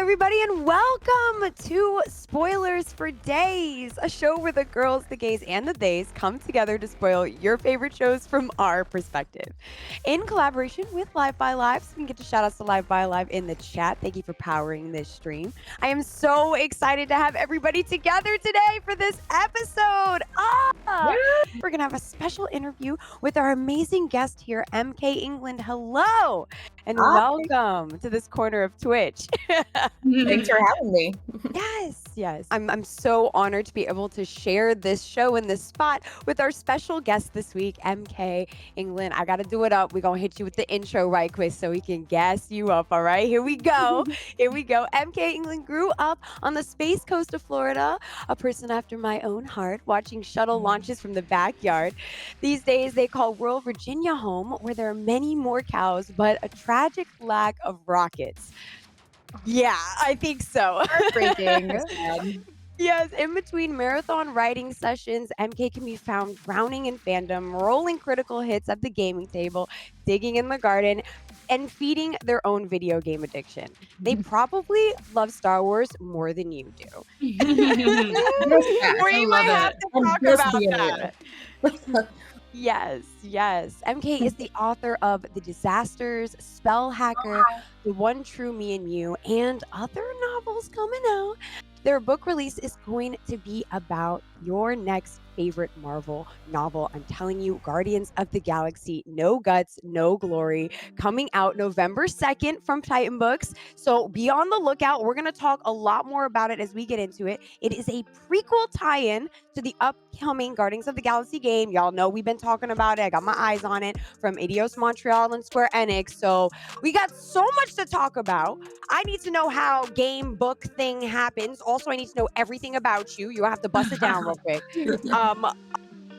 everybody, and welcome to Spoilers for Days, a show where the girls, the gays, and the theys come together to spoil your favorite shows from our perspective. In collaboration with Live by Live, so we can get to shout outs to Live by Live in the chat. Thank you for powering this stream. I am so excited to have everybody together today for this episode. We're going to have a special interview with our amazing guest here, MK England. Hello, and welcome to this corner of Twitch. Thanks for having me. Yes. I'm so honored to be able to share this show in this spot with our special guest this week, MK England. I got to do it up. We're going to hit you with the intro right quick so we can gas you up. All right, here we go. MK England grew up on the space coast of Florida, a person after my own heart, watching shuttle launches from the backyard. These days, they call rural Virginia home, where there are many more cows, but a tragic lack of rockets. Yeah, I think so. Heartbreaking. Yes, in between marathon writing sessions, MK can be found drowning in fandom, rolling critical hits at the gaming table, digging in the garden, and feeding their own video game addiction. They probably love Star Wars more than you do. We might have to talk about that. Yes. MK is the author of The Disasters, Spell Hacker, The One True Me and You, and other novels coming out. Their book release is going to be about your next favorite Marvel novel. I'm telling you, Guardians of the Galaxy, No Guts, No Glory, coming out November 2nd from Titan Books. So be on the lookout. We're going to talk a lot more about it as we get into it. It is a prequel tie-in to the upcoming Guardians of the Galaxy game. Y'all know we've been talking about it. I got my eyes on it from Eidos Montreal and Square Enix. So we got so much to talk about. I need to know how game book thing happens. Also, I need to know everything about you. You have to bust it down real quick.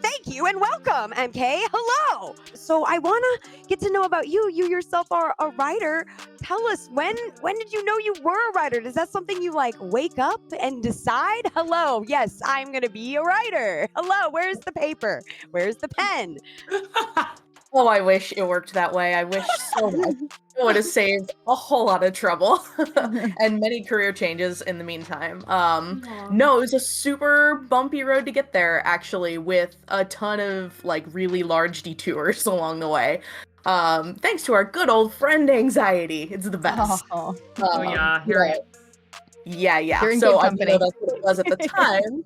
Thank you and welcome, MK. Hello. So I want to get to know about you. You yourself are a writer. Tell us, when did you know you were a writer? Is that something you like wake up and decide? Hello. Yes, I'm going to be a writer. Hello. Where's the paper? Where's the pen? Oh, I wish it worked that way. I wish so much. It would have saved a whole lot of trouble and many career changes in the meantime. No, it was a super bumpy road to get there, actually, with a ton of like really large detours along the way. Thanks to our good old friend anxiety. It's the best. Yeah. Yeah. You're in So good I company. know that's what it was at the time.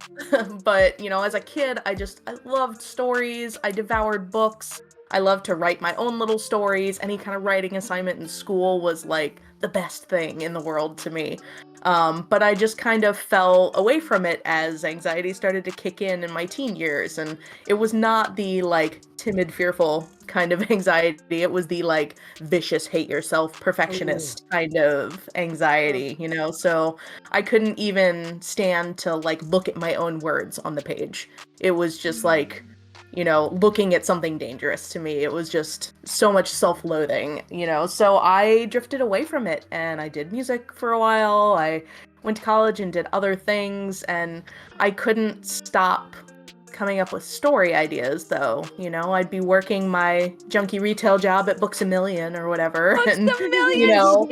But, as a kid, I loved stories. I devoured books. I loved to write my own little stories. Any kind of writing assignment in school was like the best thing in the world to me. But I just kind of fell away from it as anxiety started to kick in my teen years. And it was not the like timid, fearful kind of anxiety. It was the like vicious, hate yourself, perfectionist kind of anxiety, So I couldn't even stand to like look at my own words on the page. It was just like, looking at something dangerous to me. It was just so much self-loathing, So I drifted away from it and I did music for a while. I went to college and did other things and I couldn't stop coming up with story ideas though. I'd be working my junky retail job at Books A Million or whatever. Books and, A Million,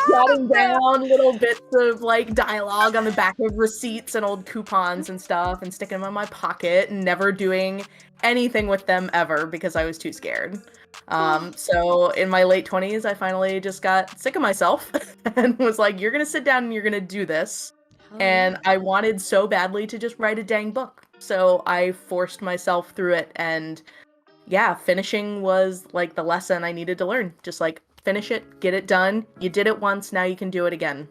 jotting down little bits of like dialogue on the back of receipts and old coupons and stuff and sticking them in my pocket and never doing anything with them ever because I was too scared. So in my late 20s, I finally just got sick of myself and was like, you're going to sit down and you're going to do this. And I wanted so badly to just write a dang book. So I forced myself through it. And yeah, finishing was like the lesson I needed to learn. Just like finish it, get it done. You did it once, now you can do it again.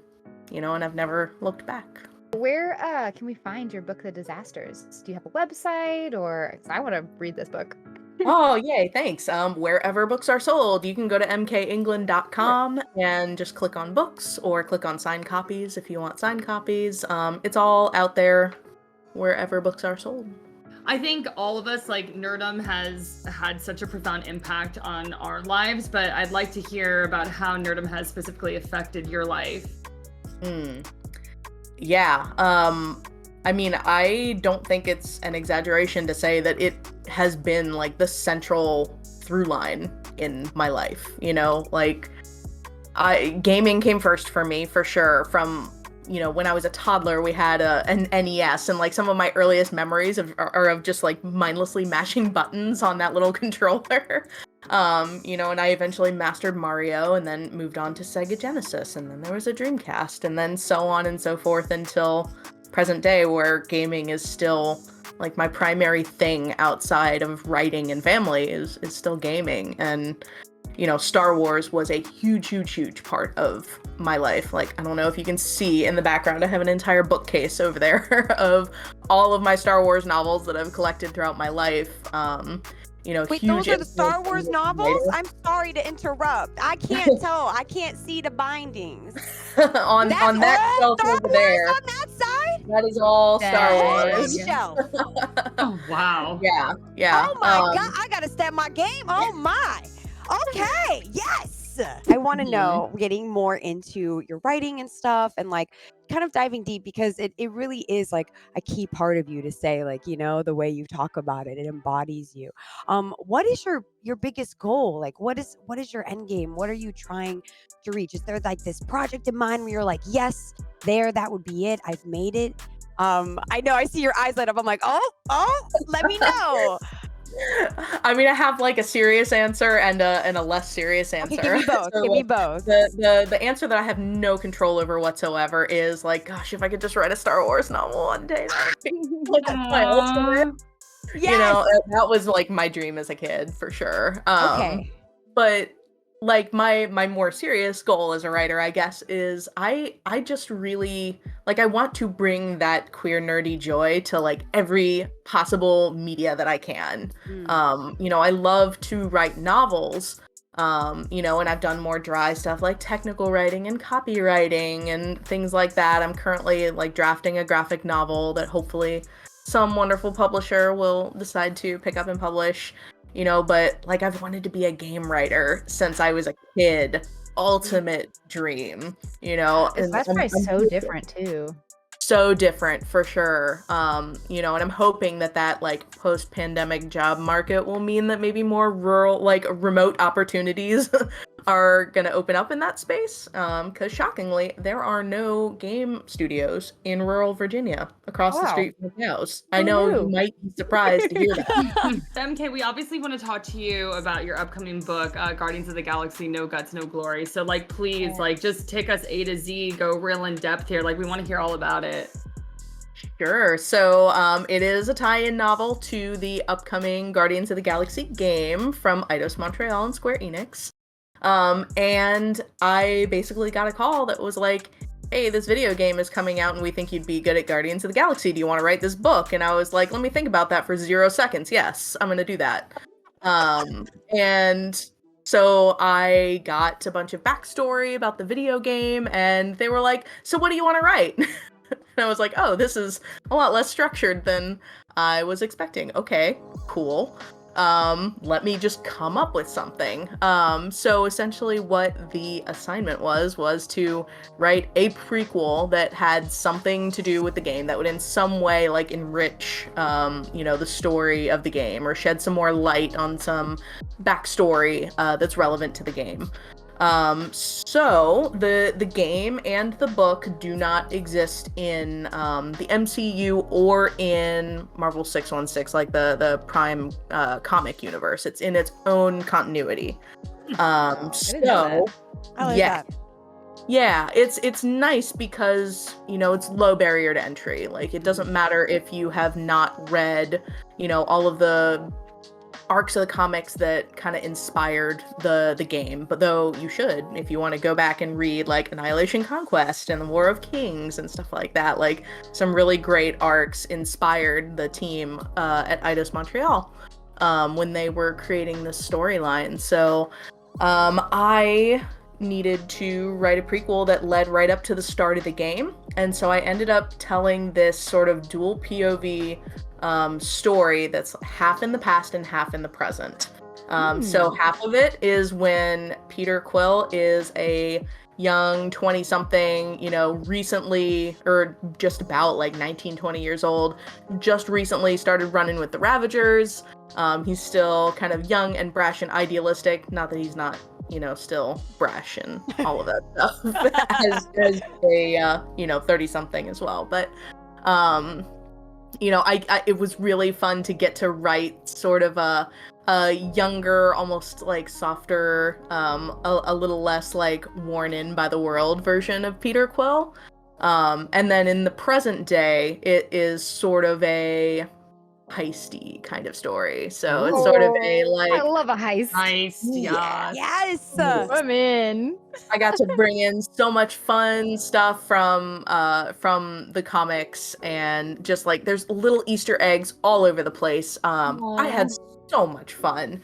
And I've never looked back. Where can we find your book, The Disasters? Do you have a website or? 'Cause I want to read this book. Oh, yay, thanks. Wherever books are sold, you can go to mkengland.com and just click on books or click on signed copies if you want signed copies. It's all out there wherever books are sold. I think all of us, like, nerdom has had such a profound impact on our lives, but I'd like to hear about how nerdom has specifically affected your life. Yeah. I mean, I don't think it's an exaggeration to say that it has been like the central through line in my life, like gaming came first for me, for sure. From, you know, when I was a toddler, we had an NES, and like some of my earliest memories are of just like mindlessly mashing buttons on that little controller. You know, and I eventually mastered Mario and then moved on to Sega Genesis, and then there was a Dreamcast, and then so on and so forth until present day, where gaming is still like my primary thing outside of writing and family is still gaming. And you know, Star Wars was a huge part of my life. Like, I don't know if you can see in the background, I have an entire bookcase over there of all of my Star Wars novels that I've collected throughout my life. You know, Wait, huge those are the Star Wars novels? writer. I'm sorry to interrupt. I can't tell. I can't see the bindings. on That's that all shelf Star over Wars there. on that side? That is all Star Dang. Wars. Shelf. Oh, wow. Yeah. Oh my God, I gotta step my game. Oh my. Okay, yes. I want to know, getting more into your writing and stuff, and like kind of diving deep, because it really is like a key part of you to say, like, you know, the way you talk about it, it embodies you. What is your biggest goal? Like, what is your end game? What are you trying to reach? Is there like this project in mind where you're like, yes, that would be it. I've made it. I know, I see your eyes light up. I'm like, oh, let me know. I mean, I have like a serious answer and a less serious answer. Okay, give me both. So, Give me both. The answer that I have no control over whatsoever is like, gosh, if I could just write a Star Wars novel one day, that would be like my ultimate. Yes. You know, that was like my dream as a kid, for sure. Okay. But like my more serious goal as a writer, I guess, is I just really like, I want to bring that queer nerdy joy to like every possible media that I can. You know, I love to write novels, you know, and I've done more dry stuff like technical writing and copywriting and things like that. I'm currently like drafting a graphic novel that hopefully some wonderful publisher will decide to pick up and publish. You know, but like, I've wanted to be a game writer since I was a kid. Ultimate dream, you know. And That's probably so different too. So different, for sure. You know, and I'm hoping that like post-pandemic job market will mean that maybe more rural, like remote opportunities are going to open up in that space. Because shockingly, there are no game studios in rural Virginia across the street from my house. I know you might be surprised to hear that. MK, we obviously want to talk to you about your upcoming book, Guardians of the Galaxy, No Guts, No Glory. So like, please, like, just take us A to Z, go real in depth here. Like, we want to hear all about it. Sure. So it is a tie-in novel to the upcoming Guardians of the Galaxy game from Eidos Montreal and Square Enix. And I basically got a call that was like, hey, this video game is coming out and we think you'd be good at Guardians of the Galaxy. Do you want to write this book? And I was like, let me think about that for 0 seconds. Yes, I'm going to do that. And so I got a bunch of backstory about the video game, and they were like, so what do you want to write? And I was like, oh, this is a lot less structured than I was expecting. Okay, cool. Let me just come up with something. So essentially what the assignment was to write a prequel that had something to do with the game, that would in some way like enrich, you know, the story of the game, or shed some more light on some backstory that's relevant to the game. So the game and the book do not exist in the MCU or in Marvel 616, like the Prime comic universe. It's in its own continuity. So I like that. Yeah, it's nice because, you know, it's low barrier to entry. Like, it doesn't matter if you have not read, you know, all of the arcs of the comics that kind of inspired the game, but though you should, if you want to go back and read like Annihilation Conquest and the War of Kings and stuff like that. Like, some really great arcs inspired the team at Eidos Montreal when they were creating this storyline. So I needed to write a prequel that led right up to the start of the game, and so I ended up telling this sort of dual POV story that's half in the past and half in the present. So half of it is when Peter Quill is a young 20-something, you know, recently, or just about like 19, 20 years old, just recently started running with the Ravagers. He's still kind of young and brash and idealistic. Not that he's not still fresh and all of that stuff as a 30 something as well. But it was really fun to get to write sort of a younger, almost like softer, a little less like worn in by the world version of PREQUEL. And then in the present day, it is sort of a heisty kind of story. So it's sort of a like, I love a heist. Nice. Yeah. Yes. I'm in. I got to bring in so much fun stuff from the comics, and just like there's little Easter eggs all over the place. I had so much fun.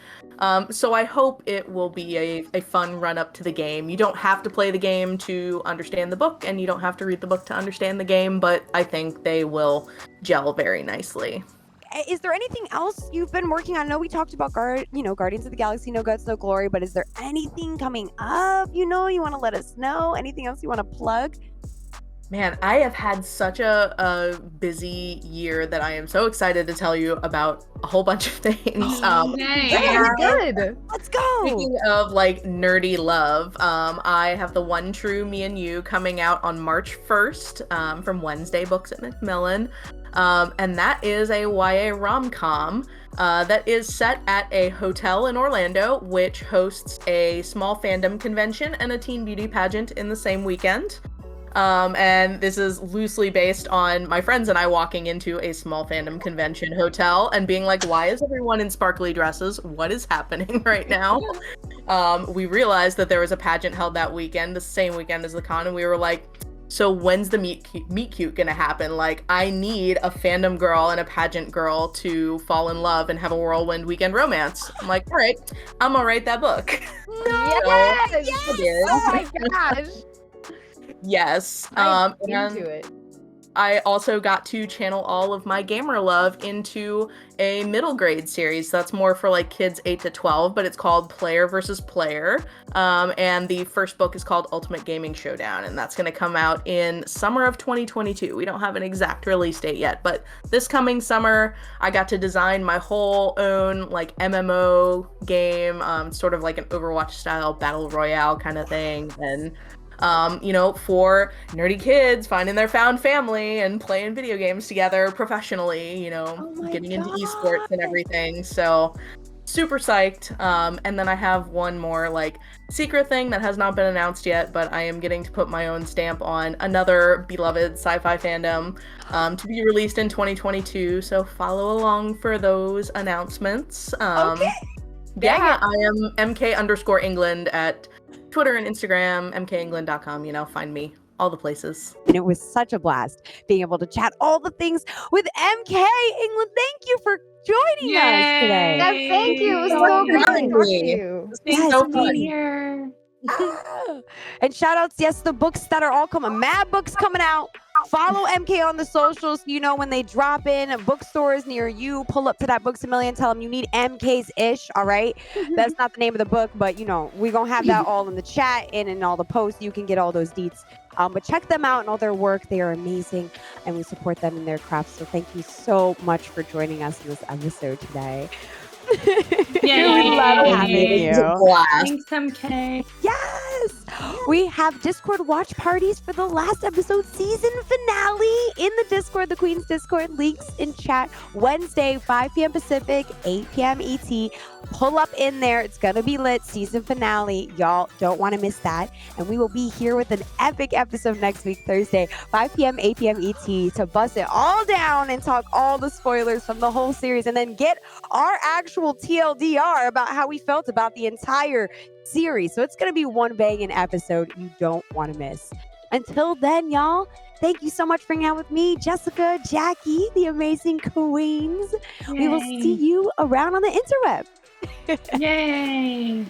So I hope it will be a fun run up to the game. You don't have to play the game to understand the book, and you don't have to read the book to understand the game, but I think they will gel very nicely. Is there anything else you've been working on? I know we talked about Guardians of the Galaxy No Guts, No Glory, but is there anything coming up you want to let us know? Anything else you want to plug? Man, I have had such a busy year that I am so excited to tell you about a whole bunch of things. Good. Let's go. Speaking of like nerdy love, I have The One True Me and You coming out on March 1st from Wednesday Books at Macmillan. And that is a YA rom-com that is set at a hotel in Orlando, which hosts a small fandom convention and a teen beauty pageant in the same weekend. And this is loosely based on my friends and I walking into a small fandom convention hotel and being like, why is everyone in sparkly dresses? What is happening right now? We realized that there was a pageant held that weekend, the same weekend as the con, and we were like, so when's the meet cute gonna happen? Like, I need a fandom girl and a pageant girl to fall in love and have a whirlwind weekend romance. I'm like, all right, I'm gonna write that book. Yes! Oh my gosh. Yes. I'm and into it. I also got to channel all of my gamer love into a middle grade series. That's more for like kids 8 to 12, but it's called Player versus Player. And the first book is called Ultimate Gaming Showdown, and that's going to come out in summer of 2022. We don't have an exact release date yet, but this coming summer, I got to design my whole own like MMO game, sort of like an Overwatch style battle royale kind of thing. And for nerdy kids finding their found family and playing video games together professionally, getting into esports and everything. So super psyched. And then I have one more like secret thing that has not been announced yet, but I am getting to put my own stamp on another beloved sci-fi fandom to be released in 2022. So follow along for those announcements. Okay. Yeah, I am MK_England at Twitter and Instagram, mkengland.com, find me all the places. And it was such a blast being able to chat all the things with MK England. Thank you for joining us today. Yes, thank you. It was so good to talk to you. It's so fun. Here. And shout outs, yes, the books that are all coming, mad books coming out. Follow MK on the socials, when they drop in bookstores near you. Pull up to that Books A Million, tell them you need MK's Ish, all right? That's not the name of the book, but we're gonna have that all in the chat and in all the posts. You can get all those deets. But check them out and all their work. They are amazing, and we support them in their crafts. So thank you so much for joining us in this episode today. Yay. We love having you. Thanks, MK. Yes! We have Discord watch parties for the last episode season finale in the Discord. The Queen's Discord links in chat Wednesday, 5 p.m. Pacific, 8 p.m. ET. Pull up in there. It's going to be lit. Season finale. Y'all don't want to miss that. And we will be here with an epic episode next week, Thursday, 5 p.m., 8 p.m. ET, to bust it all down and talk all the spoilers from the whole series, and then get our actual TLDR about how we felt about the entire series. So it's going to be one banging episode you don't want to miss. Until then, y'all, thank you so much for hanging out with me, Jessica, Jackie, the amazing queens. Yay. We will see you around on the interweb. Yay.